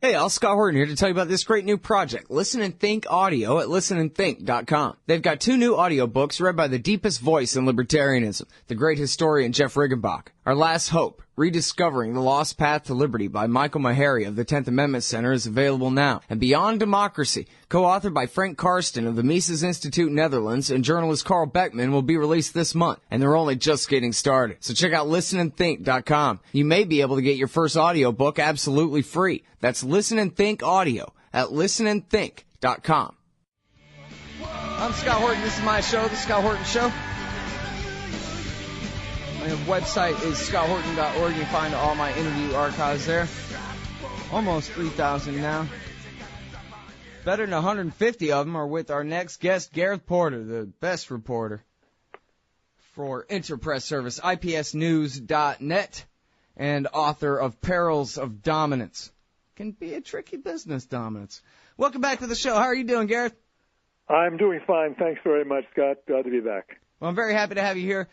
Hey, I'll Scott Horton here to tell you about this great new project, Listen and Think Audio at listenandthink.com. They've got 2 new audiobooks read by the deepest voice in libertarianism, the great historian Jeff Riggenbach. Our Last Hope, Rediscovering the Lost Path to Liberty by Michael Maharrey of the 10th Amendment Center is available now. And Beyond Democracy, co-authored by Frank Karsten of the Mises Institute Netherlands and journalist Carl Beckman, will be released this month. And they're only just getting started. So check out listenandthink.com. You may be able to get your first audiobook absolutely free. That's Listen and Think Audio at listenandthink.com. I'm Scott Horton. This is my show, The Scott Horton Show. My website is scotthorton.org. You can find all my interview archives there. Almost 3,000 now. Better than 150 of them are with our next guest, Gareth Porter, the best reporter for Interpress Service, IPSnews.net, and author of Perils of Dominance. Can be a tricky business, dominance. Welcome back to the show. How are you doing, Gareth? I'm doing fine. Thanks very much, Scott. Glad to be back. Well, I'm very happy to have you here.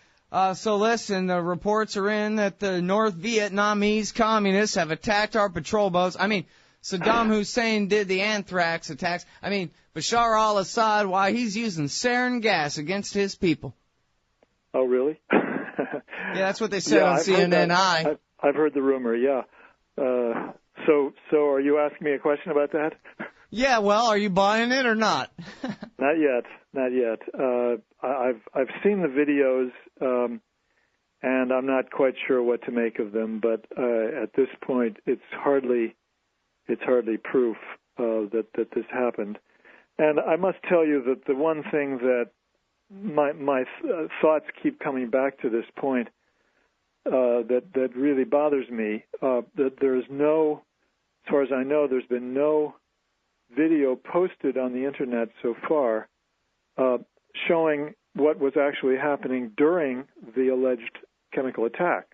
So listen, the reports are in that the North Vietnamese communists have attacked our patrol boats. I mean, Saddam Hussein did the anthrax attacks. I mean, Bashar al-Assad, why, he's using sarin gas against his people. Oh, really? Yeah, that's what they said on CNN. I've heard the rumor, yeah. So are you asking me a question about that? Yeah, well, are you buying it or not? Not yet. I've seen the videos, and I'm not quite sure what to make of them. But at this point, it's hardly proof that this happened. And I must tell you that the one thing that my thoughts keep coming back to this point that really bothers me, that there's no, as far as I know, there's been no video posted on the Internet so far showing what was actually happening during the alleged chemical attack.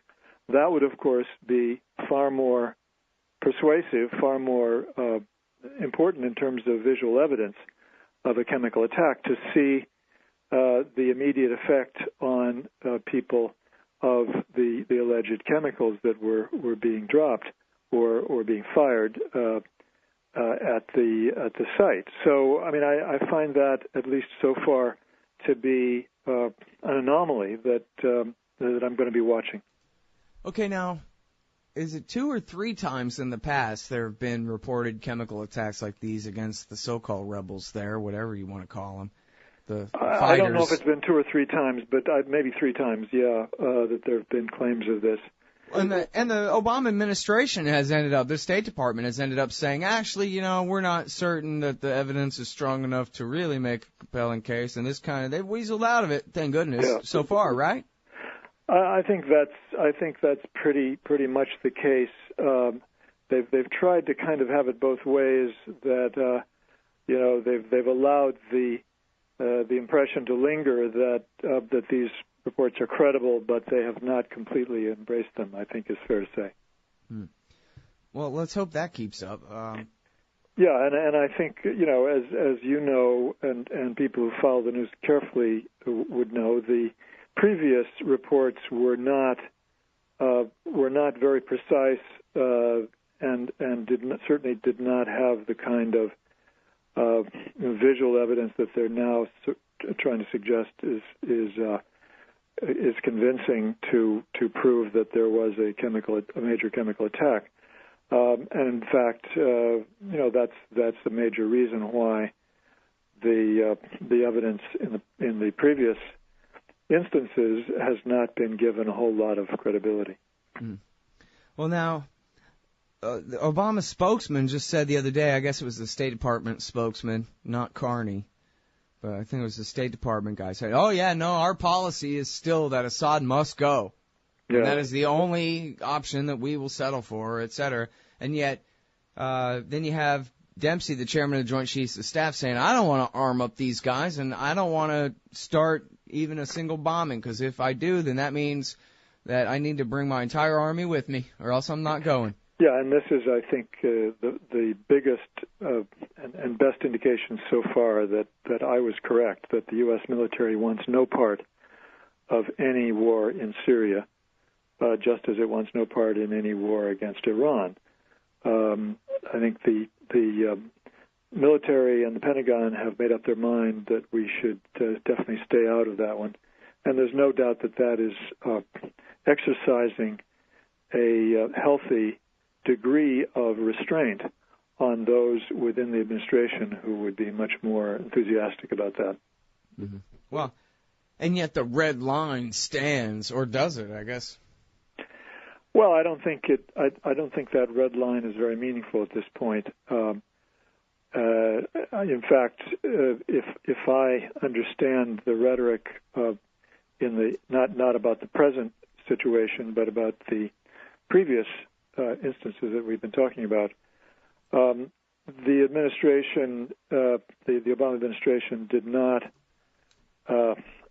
That would, of course, be far more persuasive, far more important in terms of visual evidence of a chemical attack, to see the immediate effect on people of the alleged chemicals that were being dropped or being fired at the site. So, I mean, I find that, at least so far, to be an anomaly that I'm going to be watching. Okay, now, is it 2 or 3 times in the past there have been reported chemical attacks like these against the so-called rebels there, whatever you want to call them? The fighters. I don't know if it's been 2 or 3 times, but maybe 3 times, yeah, that there have been claims of this. And the Obama administration has ended up, the State Department has ended up saying, actually, you know, we're not certain that the evidence is strong enough to really make a compelling case, and they've weaseled out of it, thank goodness, so far, right? I think that's pretty much the case. They've tried to kind of have it both ways, that they've allowed the impression to linger that these reports are credible, but they have not completely embraced them, I think is fair to say. Well, let's hope that keeps up. Yeah, and I think, you know, as you know, and people who follow the news carefully would know, the previous reports were not very precise, and certainly did not have the kind of visual evidence that they're now trying to suggest is convincing to prove that there was a major chemical attack. And in fact, that's the major reason why the evidence in the previous instances has not been given a whole lot of credibility. Well, now, the Obama spokesman just said the other day, I guess it was the State Department spokesman, not Carney, but I think it was the State Department guy, said, oh, yeah, no, our policy is still that Assad must go. Yeah. And that is the only option that we will settle for, et cetera. And yet, then you have Dempsey, the chairman of the Joint Chiefs of Staff, saying, I don't want to arm up these guys, and I don't want to start even a single bombing, because if I do, then that means that I need to bring my entire army with me, or else I'm not going. Yeah, and this is, I think, the biggest and best indication so far that I was correct, that the U.S. military wants no part of any war in Syria, just as it wants no part in any war against Iran. I think the military and the Pentagon have made up their mind that we should definitely stay out of that one. And there's no doubt that that is exercising a healthy degree of restraint on those within the administration who would be much more enthusiastic about that. Mm-hmm. Well, and yet the red line stands, or does it, I guess? Well, I don't think I don't think that red line is very meaningful at this point. In fact, if I understand the rhetoric in the not about the present situation, but about the previous instances that we've been talking about, the administration, the Obama administration, did not,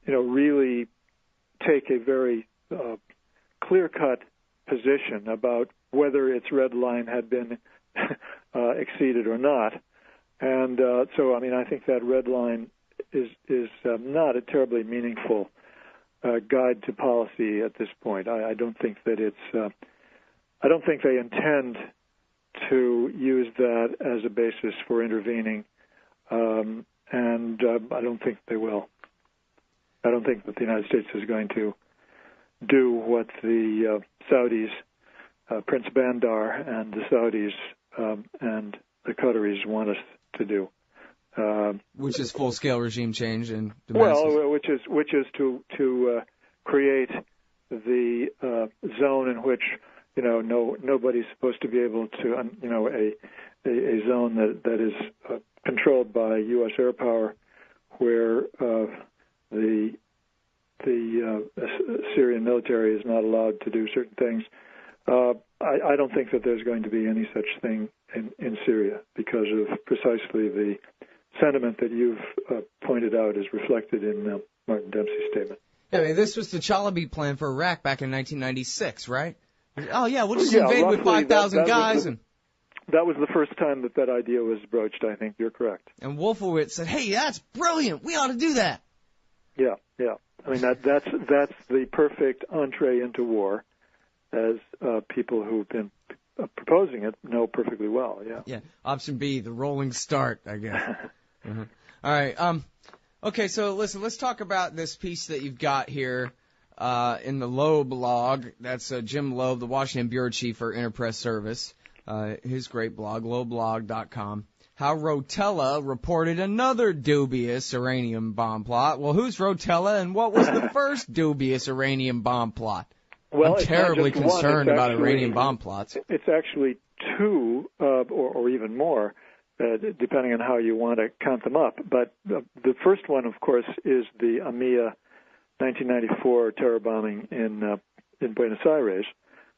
really take a very clear-cut position about whether its red line had been exceeded or not. And so, I think that red line is not a terribly meaningful guide to policy at this point. I don't think that it's. I don't think they intend to use that as a basis for intervening, and I don't think they will. I don't think that the United States is going to do what the Saudis, Prince Bandar, and the Saudis and the Qataris want us to do. Which is full-scale regime change in Damascus. Well, which is to create the zone in which nobody's supposed to be able to a zone that is controlled by U.S. air power, where the Syrian military is not allowed to do certain things. I don't think that there's going to be any such thing in Syria because of precisely the sentiment that you've pointed out is reflected in Martin Dempsey's statement. Yeah, this was the Chalabi plan for Iraq back in 1996, right? Oh, yeah, we'll just invade with 5,000 guys. That was the first time that idea was broached, I think. You're correct. And Wolfowitz said, hey, that's brilliant. We ought to do that. Yeah. That's the perfect entree into war, as people who've been proposing it know perfectly well, yeah. Yeah, option B, the rolling start, I guess. Mm-hmm. All right. Okay, so listen, let's talk about this piece that you've got here in the Loeb blog. That's Jim Loeb, the Washington Bureau Chief for Interpress Service. His great blog, loebblog.com. How Rotella reported another dubious uranium bomb plot. Well, who's Rotella, and what was the first dubious uranium bomb plot? Well, I'm terribly concerned about Iranian bomb plots. It's actually two, or even more, depending on how you want to count them up. But the first one, of course, is the AMIA 1994 terror bombing in Buenos Aires,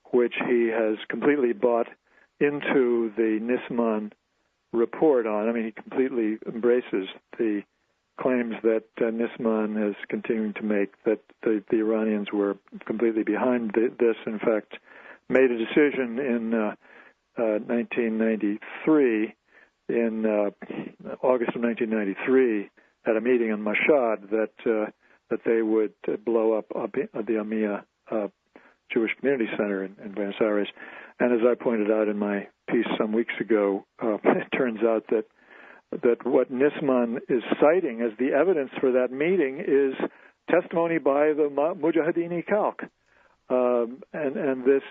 which he has completely bought into the Nisman report on. He completely embraces the claims that Nisman is continuing to make, that the Iranians were completely behind this. In fact, made a decision in 1993, in August of 1993, at a meeting in Mashhad, that they would blow up the AMIA Jewish Community Center in Buenos Aires. And as I pointed out in my piece some weeks ago, it turns out that what Nisman is citing as the evidence for that meeting is testimony by the Mujahideen Khalq. And this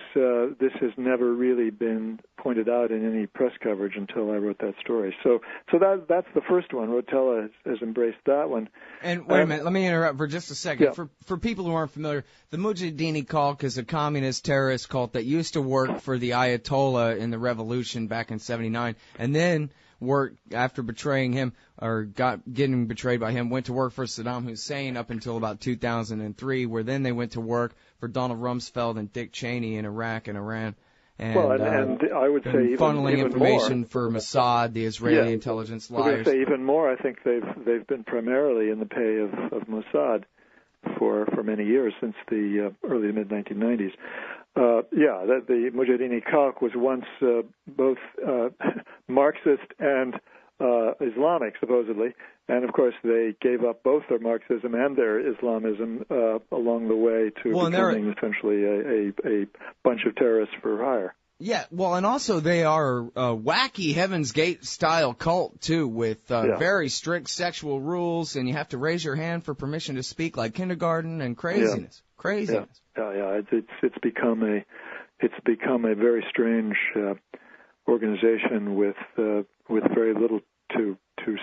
has never really been pointed out in any press coverage until I wrote that story. So that's the first one. Rotella has embraced that one. And wait a minute, let me interrupt for just a second. Yeah. For people who aren't familiar, the Mujahideen Khalq is a communist terrorist cult that used to work for the Ayatollah in the revolution back in '79, and then worked after betraying him, or getting betrayed by him, went to work for Saddam Hussein up until about 2003, where then they went to work for Donald Rumsfeld and Dick Cheney in Iraq and Iran. And, and I would say funneling even information more for Mossad, the Israeli intelligence liars. I would say even more. I think they've been primarily in the pay of Mossad for many years, since the early to mid 1990s. The Mujahideen Khalq was once both Marxist and Islamic, supposedly, and of course they gave up both their Marxism and their Islamism along the way to becoming essentially a bunch of terrorists for hire. Yeah, well, and also they are a wacky Heaven's Gate-style cult, too, with very strict sexual rules, and you have to raise your hand for permission to speak, like kindergarten, and craziness. Yeah. Craziness. Yeah. It's become a very strange organization with very little to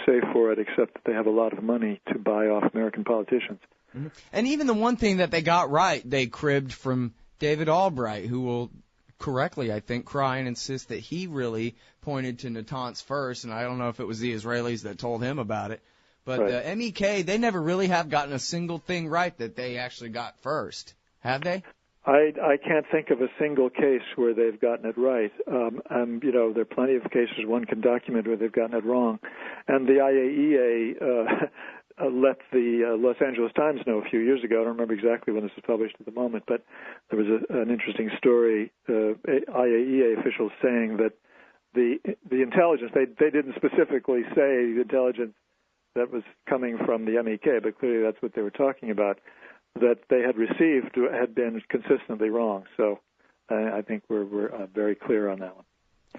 say for it, except that they have a lot of money to buy off American politicians. Mm-hmm. And even the one thing that they got right, they cribbed from David Albright, who will correctly, I think, cry and insist that he really pointed to Natanz first, and I don't know if it was the Israelis that told him about it. But right. The MEK, they never really have gotten a single thing right that they actually got first. Have they? I can't think of a single case where they've gotten it right. There are plenty of cases one can document where they've gotten it wrong. And the IAEA let the Los Angeles Times know a few years ago. I don't remember exactly when this was published at the moment, but there was an interesting story, IAEA officials saying that the intelligence, they didn't specifically say the intelligence that was coming from the MEK, but clearly that's what they were talking about, that they had received had been consistently wrong. So I think we're very clear on that one.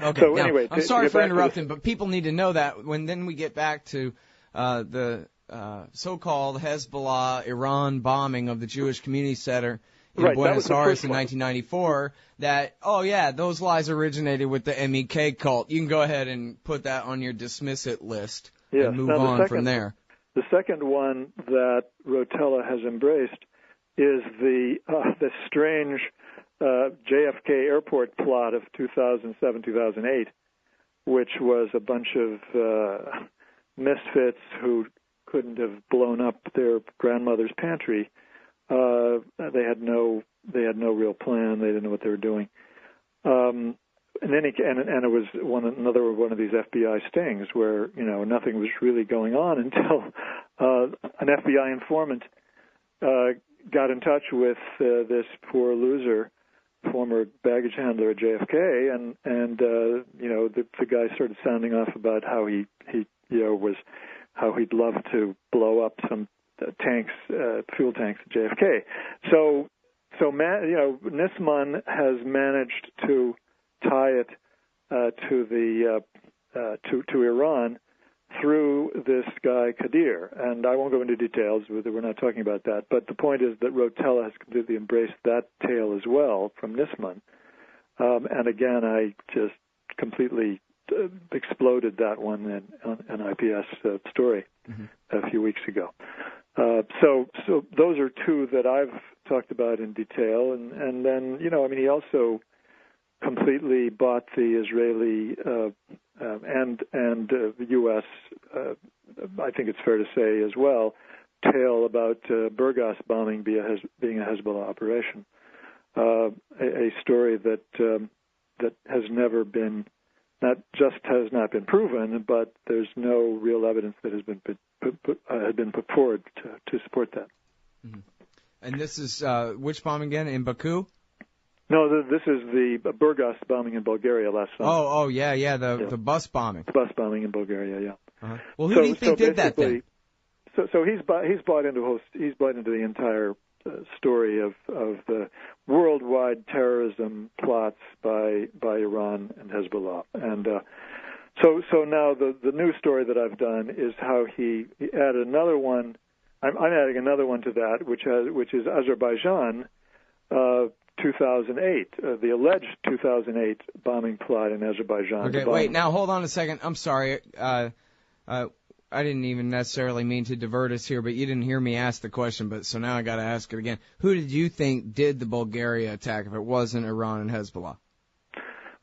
Okay. So now, anyway, I'm sorry for interrupting, but people need to know that when then we get back to the so-called Hezbollah Iran bombing of the Jewish Community Center in Buenos Aires in 1994, that, those lies originated with the MEK cult. You can go ahead and put that on your dismiss it list and move on from there. The second one that Rotella has embraced is the strange JFK airport plot of 2007-2008, which was a bunch of misfits who couldn't have blown up their grandmother's pantry. They had no real plan. They didn't know what they were doing. And it was another one of these FBI stings where nothing was really going on until an FBI informant got in touch with this poor loser, former baggage handler at JFK, and the guy started sounding off about how he'd love to blow up some fuel tanks at JFK. So Nisman has managed to tie it to Iran through this guy Kadir, and I won't go into details. We're not talking about that. But the point is that Rotella has completely embraced that tale as well from Nisman. And again, I just completely exploded that one in an IPS story a few weeks ago. So those are two that I've talked about in detail, and then he also completely bought the Israeli and the U.S. I think it's fair to say as well, tale about Burgas bombing being a Hezbollah operation, a story that has never been, not been proven, but there's no real evidence that has been put forward to support that. Mm-hmm. And this is which bombing again, in Baku? No, this is the Burgas bombing in Bulgaria last summer. The bus bombing. The bus bombing in Bulgaria, yeah. Uh-huh. Well, who do you think did that then? So he's bought into the entire story of the worldwide terrorism plots by Iran and Hezbollah, and so now the new story that I've done is how he added another one. I'm adding another one to that, which is Azerbaijan. 2008, the alleged 2008 bombing plot in Azerbaijan. Okay, wait, now hold on a second. I'm sorry. I didn't even necessarily mean to divert us here, but you didn't hear me ask the question, so now I got to ask it again. Who did you think did the Bulgaria attack if it wasn't Iran and Hezbollah?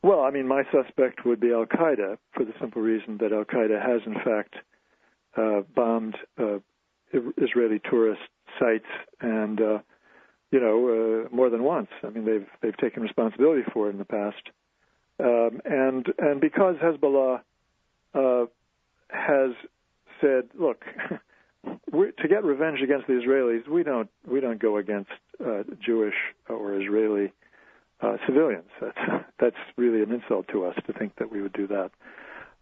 Well, I mean, my suspect would be Al-Qaeda for the simple reason that Al-Qaeda has, in fact, bombed Israeli tourist sites and more than once. I mean, they've taken responsibility for it in the past, and because Hezbollah has said, look, to get revenge against the Israelis, we don't go against Jewish or Israeli civilians. That's really an insult to us to think that we would do that.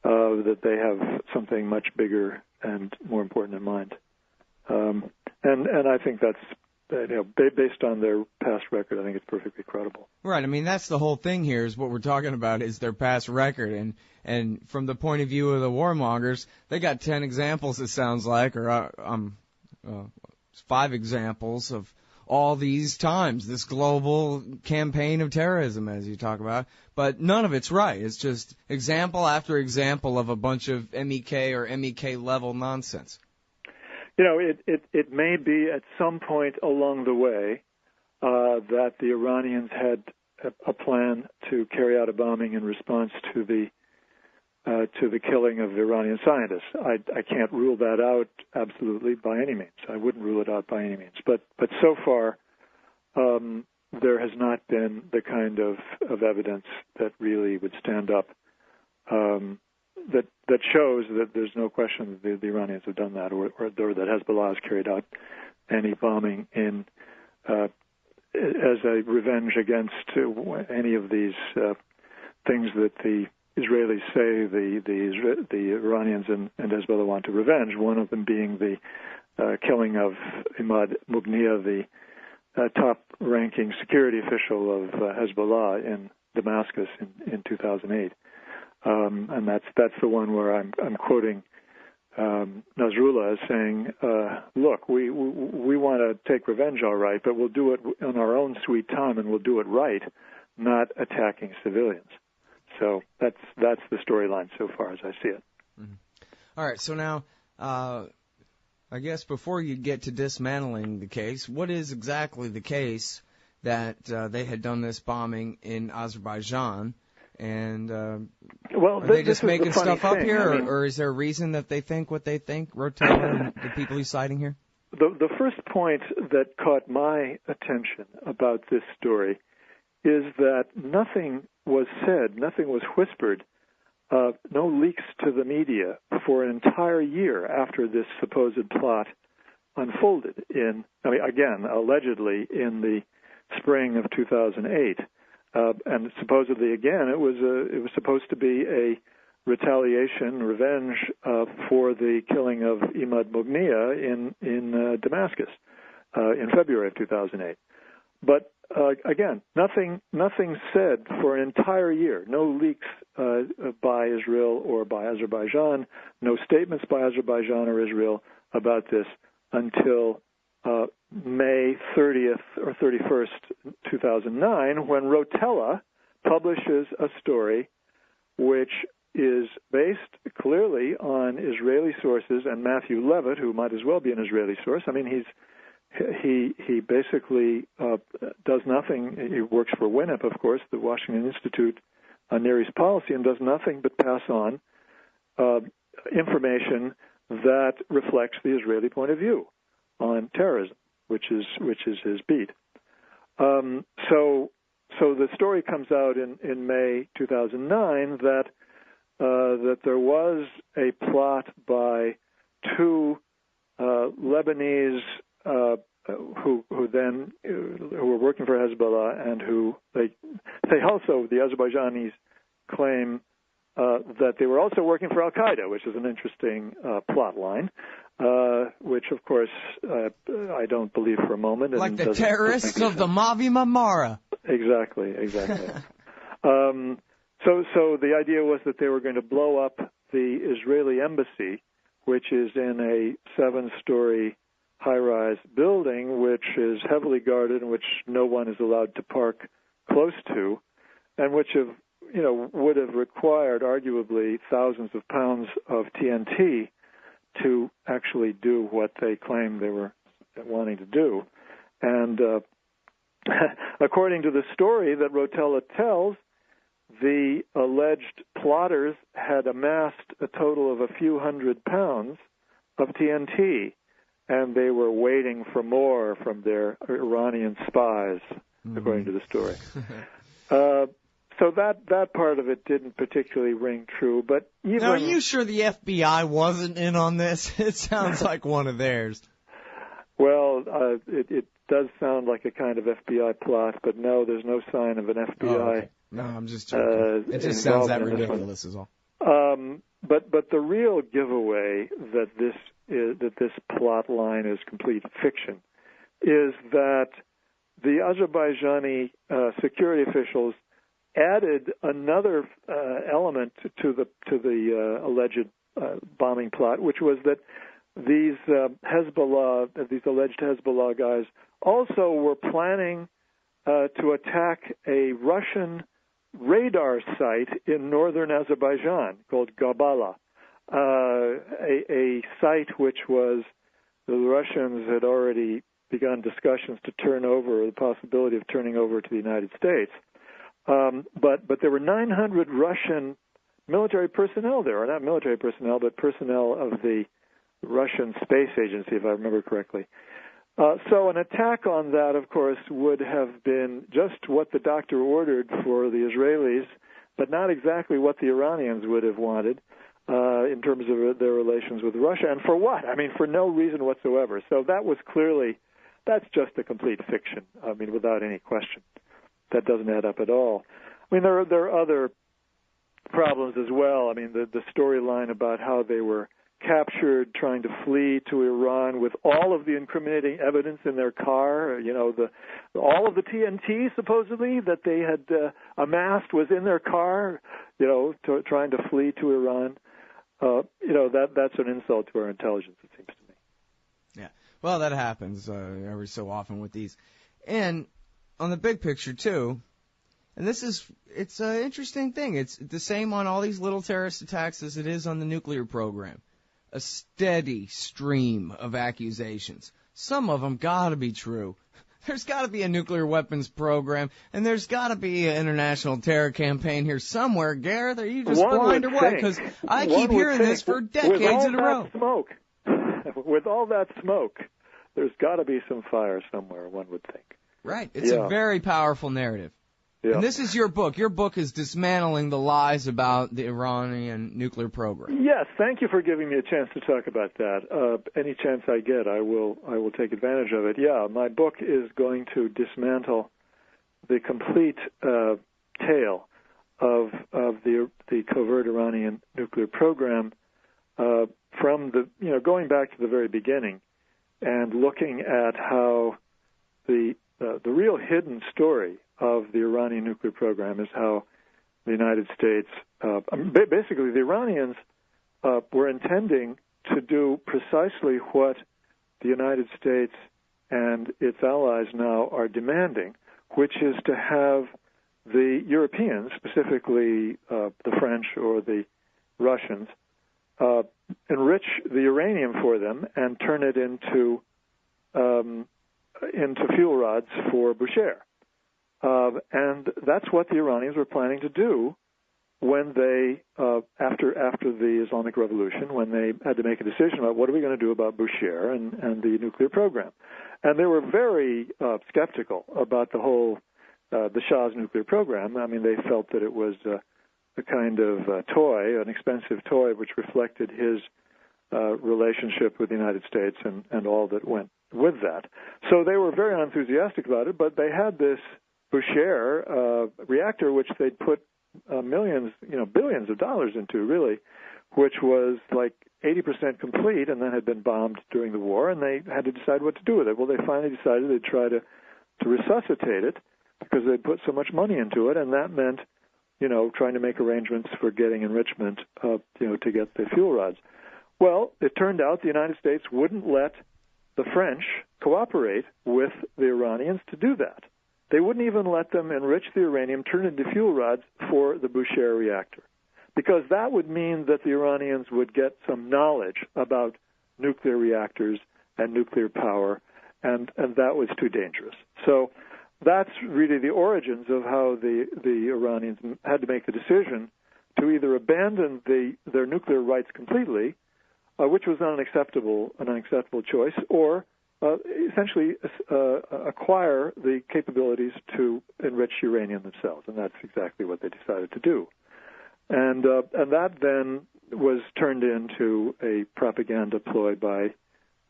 That they have something much bigger and more important in mind, and I think that's based on their past record, I think it's perfectly credible. Right. I mean, that's the whole thing here is what we're talking about is their past record. And from the point of view of the warmongers, they got 10 examples, it sounds like, or 5 examples of all these times, this global campaign of terrorism, as you talk about. But none of it's right. It's just example after example of a bunch of MEK or MEK level nonsense. It may be at some point along the way that the Iranians had a plan to carry out a bombing in response to the killing of Iranian scientists. I can't rule that out absolutely by any means. I wouldn't rule it out by any means. But so far, there has not been the kind of evidence that really would stand up that shows that there's no question that the Iranians have done that, or that Hezbollah has carried out any bombing in as a revenge against any of these things that the Israelis say the Iranians and Hezbollah want to revenge. One of them being the killing of Imad Mughniya, the top-ranking security official of Hezbollah in Damascus in 2008. And that's the one where I'm quoting Nasrullah as saying, "Look, we want to take revenge, all right, but we'll do it on our own sweet time, and we'll do it right, not attacking civilians." So that's the storyline so far as I see it. Mm-hmm. All right. So now, I guess before you get to dismantling the case, what is exactly the case that they had done this bombing in Azerbaijan? And are they just making stuff up here, or is there a reason that they think what they think, Rotella and the people he's citing here? The first point that caught my attention about this story is that nothing was said, nothing was whispered, no leaks to the media for an entire year after this supposed plot unfolded again, allegedly in the spring of 2008. And supposedly, again, it was supposed to be a revenge for the killing of Imad Mughniya in Damascus in February of 2008. But again, nothing said for an entire year. No leaks by Israel or by Azerbaijan. No statements by Azerbaijan or Israel about this until May 30th or 31st, 2009, when Rotella publishes a story which is based clearly on Israeli sources and Matthew Levitt, who might as well be an Israeli source. I mean, he basically does nothing. He works for WINEP, of course, the Washington Institute on Near East Policy, and does nothing but pass on information that reflects the Israeli point of view on terrorism, which is his beat. So the story comes out in May 2009 that there was a plot by 2 Lebanese who were working for Hezbollah, and who they also, the Azerbaijanis claim that they were also working for Al Qaeda, which is an interesting plot line. Which, of course, I don't believe for a moment. Like the terrorists of the Mavi Marmara. Exactly. So the idea was that they were going to blow up the Israeli embassy, which is in a 7-story high-rise building, which is heavily guarded and which no one is allowed to park close to, and which would have required arguably thousands of pounds of TNT to actually do what they claimed they were wanting to do. And according to the story that Rotella tells, the alleged plotters had amassed a total of a few hundred pounds of TNT, and they were waiting for more from their Iranian spies, according to the story. So that part of it didn't particularly ring true. But even now, are you sure the FBI wasn't in on this? It sounds like one of theirs. Well, it does sound like a kind of FBI plot, but no, there's no sign of an FBI. Oh, okay. No, I'm just joking. It just sounds that ridiculous, is all. But the real giveaway that this plot line is complete fiction is that the Azerbaijani security officials added another element to the alleged bombing plot, which was that these alleged Hezbollah guys also were planning to attack a Russian radar site in northern Azerbaijan called Gabala, a site which was the Russians had already begun discussions to turn over, or the possibility of turning over to the United States. But there were 900 Russian military personnel there, or not military personnel, but personnel of the Russian Space Agency, if I remember correctly. So an attack on that, of course, would have been just what the doctor ordered for the Israelis, but not exactly what the Iranians would have wanted in terms of their relations with Russia. And for what? I mean, for no reason whatsoever. So that was clearly, that's just a complete fiction, I mean, without any question. That doesn't add up at all. I mean, there are other problems as well. I mean, the storyline about how they were captured trying to flee to Iran with all of the incriminating evidence in their car, all of the TNT supposedly that they had amassed was in their car, trying to flee to Iran. That's an insult to our intelligence, it seems to me. Yeah. Well, that happens every so often with these. And on the big picture, too, and it's an interesting thing. It's the same on all these little terrorist attacks as it is on the nuclear program. A steady stream of accusations. Some of them got to be true. There's got to be a nuclear weapons program, and there's got to be an international terror campaign here somewhere. Gareth, are you just blind or what? Because I keep hearing this for decades in a row. With all that smoke, there's got to be some fire somewhere, one would think. Right. It's a very powerful narrative. Yeah. And this is your book. Your book is dismantling the lies about the Iranian nuclear program. Yes, thank you for giving me a chance to talk about that. Any chance I get, I will take advantage of it. Yeah, my book is going to dismantle the complete tale of the covert Iranian nuclear program from going back to the very beginning and looking at how the real hidden story of the Iranian nuclear program is how the United States, basically the Iranians were intending to do precisely what the United States and its allies now are demanding, which is to have the Europeans, specifically the French or the Russians, enrich the uranium for them and turn it into fuel rods for Bushehr. And that's what the Iranians were planning to do when they, after the Islamic Revolution, when they had to make a decision about what are we going to do about Bushehr and the nuclear program. And they were very skeptical about the whole, the Shah's nuclear program. I mean, they felt that it was a kind of toy, an expensive toy, which reflected his relationship with the United States and all that went with that. So they were very unenthusiastic about it, but they had this Bushehr reactor, which they'd put billions of dollars into, really, which was like 80% complete and then had been bombed during the war, and they had to decide what to do with it. Well, they finally decided they'd try to resuscitate it because they'd put so much money into it, and that meant, trying to make arrangements for getting enrichment, to get the fuel rods. Well, it turned out the United States wouldn't let the French cooperate with the Iranians to do that. They wouldn't even let them enrich the uranium, turn it into fuel rods for the Bushehr reactor, because that would mean that the Iranians would get some knowledge about nuclear reactors and nuclear power, and that was too dangerous. So that's really the origins of how the Iranians had to make the decision to either abandon their nuclear rights completely, which was an unacceptable choice, or essentially acquire the capabilities to enrich uranium themselves, and that's exactly what they decided to do. And that then was turned into a propaganda ploy by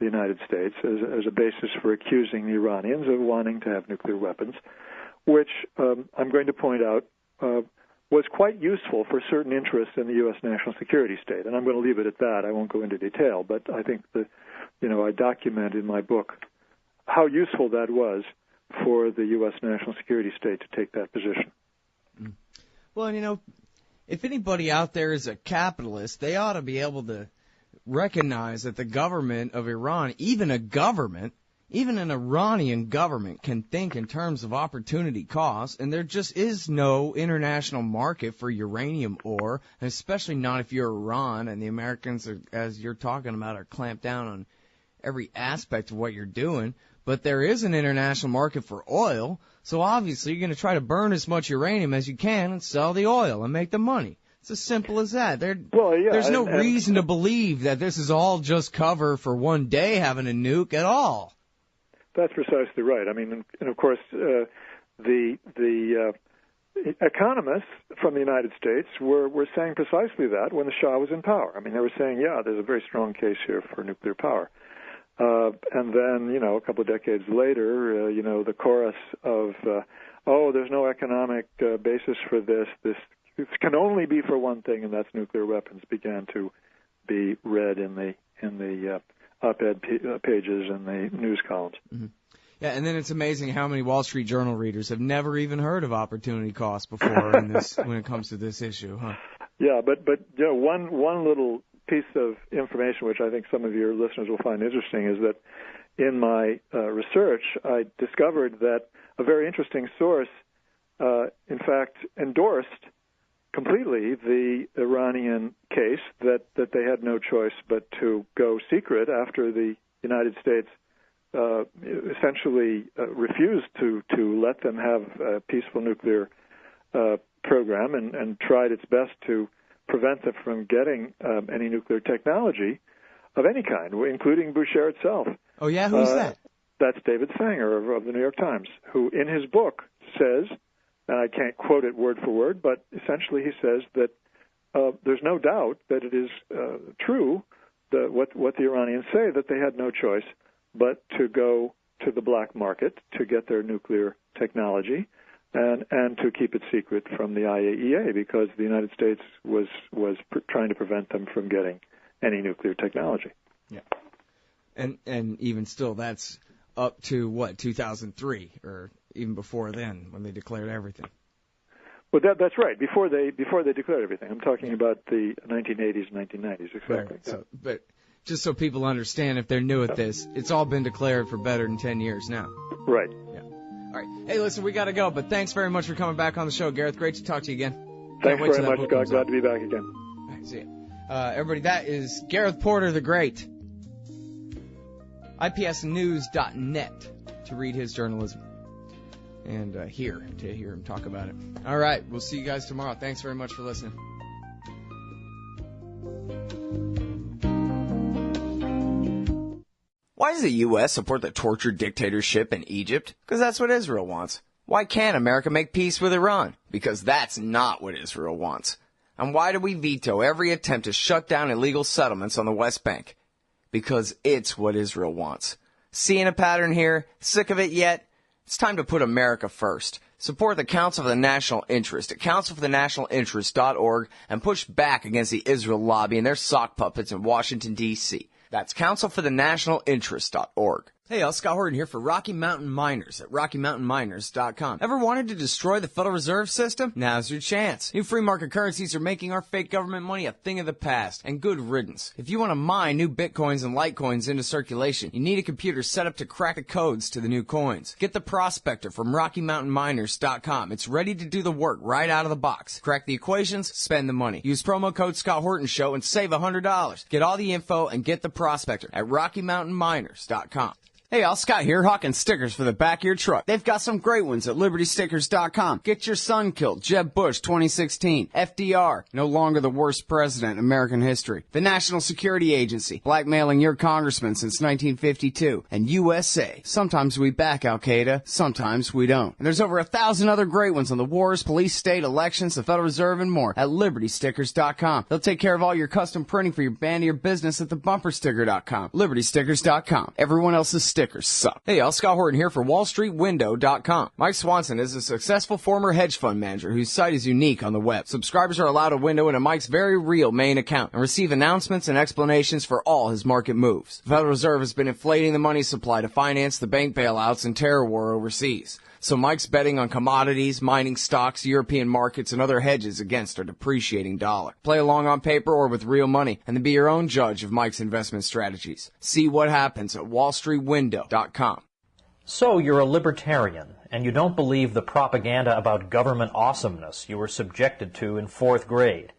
the United States as a basis for accusing the Iranians of wanting to have nuclear weapons, which I'm going to point out was quite useful for certain interests in the U.S. national security state. And I'm going to leave it at that. I won't go into detail, but I think that, I document in my book how useful that was for the U.S. national security state to take that position. Well, you know, if anybody out there is a capitalist, they ought to be able to recognize that the government of Iran, even an Iranian government, can think in terms of opportunity cost, and there just is no international market for uranium ore, and especially not if you're Iran and the Americans, as you're talking about, are clamped down on every aspect of what you're doing. But there is an international market for oil, so obviously you're going to try to burn as much uranium as you can and sell the oil and make the money. It's as simple as that. There's no reason to believe that this is all just cover for one day having a nuke at all. That's precisely right. I mean, and of course, the economists from the United States were saying precisely that when the Shah was in power. I mean, they were saying, yeah, there's a very strong case here for nuclear power. And then, a couple of decades later, the chorus of, there's no economic basis for this. This can only be for one thing, and that's nuclear weapons, began to be read in the op-ed pages and the news columns. Mm-hmm. Yeah, and then it's amazing how many Wall Street Journal readers have never even heard of opportunity cost before when it comes to this issue, huh? Yeah, but one little piece of information which I think some of your listeners will find interesting is that in my research I discovered that a very interesting source in fact endorsed completely the Iranian case that they had no choice but to go secret after the United States essentially refused to let them have a peaceful nuclear program and tried its best to prevent them from getting any nuclear technology of any kind, including Boucher itself. Oh, yeah? Who's that? That's David Sanger of the New York Times, who in his book says, and I can't quote it word for word, but essentially he says that there's no doubt that it is true, what the Iranians say, that they had no choice but to go to the black market to get their nuclear technology and to keep it secret from the IAEA because the United States was trying to prevent them from getting any nuclear technology. Yeah. And even still, that's up to, 2003, or even before then, when they declared everything. Well, that's right. Before they declared everything. I'm talking about the 1980s, 1990s, exactly. Right. So, but just so people understand, if they're new at this, it's all been declared for better than 10 years now. Right. Yeah. All right. Hey, listen, we got to go, but thanks very much for coming back on the show, Gareth. Great to talk to you again. Thanks very much, Scott. Glad to be back again. All right, see you. Everybody, that is Gareth Porter the Great. IPSnews.net to read his journalism and to hear him talk about it. All right, we'll see you guys tomorrow. Thanks very much for listening. Why does the U.S. support the tortured dictatorship in Egypt? Because that's what Israel wants. Why can't America make peace with Iran? Because that's not what Israel wants. And why do we veto every attempt to shut down illegal settlements on the West Bank? Because it's what Israel wants. Seeing a pattern here? Sick of it yet? It's time to put America first. Support the Council for the National Interest at councilforthenationalinterest.org and push back against the Israel lobby and their sock puppets in Washington, D.C. That's councilforthenationalinterest.org. Hey, y'all, Scott Horton here for Rocky Mountain Miners at RockyMountainMiners.com. Ever wanted to destroy the Federal Reserve System? Now's your chance. New free market currencies are making our fake government money a thing of the past, and good riddance. If you want to mine new Bitcoins and Litecoins into circulation, you need a computer set up to crack the codes to the new coins. Get the Prospector from RockyMountainMiners.com. It's ready to do the work right out of the box. Crack the equations, spend the money. Use promo code Scott Horton Show and save $100. Get all the info and get the Prospector at RockyMountainMiners.com. Hey, y'all, Scott here, hawking stickers for the back of your truck. They've got some great ones at LibertyStickers.com. Get your son killed, Jeb Bush 2016. FDR, no longer the worst president in American history. The National Security Agency, blackmailing your congressman since 1952. And USA, sometimes we back Al-Qaeda, sometimes we don't. And there's over 1,000 other great ones on the wars, police, state, elections, the Federal Reserve, and more at LibertyStickers.com. They'll take care of all your custom printing for your band or your business at thebumpersticker.com. LibertyStickers.com. Everyone else's sticker tickers suck. Hey y'all, Scott Horton here for WallStreetWindow.com. Mike Swanson is a successful former hedge fund manager whose site is unique on the web. Subscribers are allowed a window into Mike's very real main account and receive announcements and explanations for all his market moves. The Federal Reserve has been inflating the money supply to finance the bank bailouts and terror war overseas. So Mike's betting on commodities, mining stocks, European markets, and other hedges against a depreciating dollar. Play along on paper or with real money, and then be your own judge of Mike's investment strategies. See what happens at WallStreetWindow.com. So you're a libertarian, and you don't believe the propaganda about government awesomeness you were subjected to in 4th grade.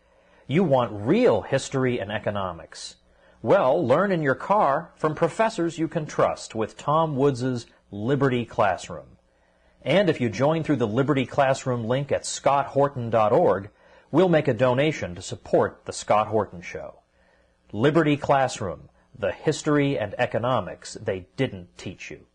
You want real history and economics. Well, learn in your car from professors you can trust with Tom Woods' Liberty Classroom. And if you join through the Liberty Classroom link at scotthorton.org, we'll make a donation to support The Scott Horton Show. Liberty Classroom, the history and economics they didn't teach you.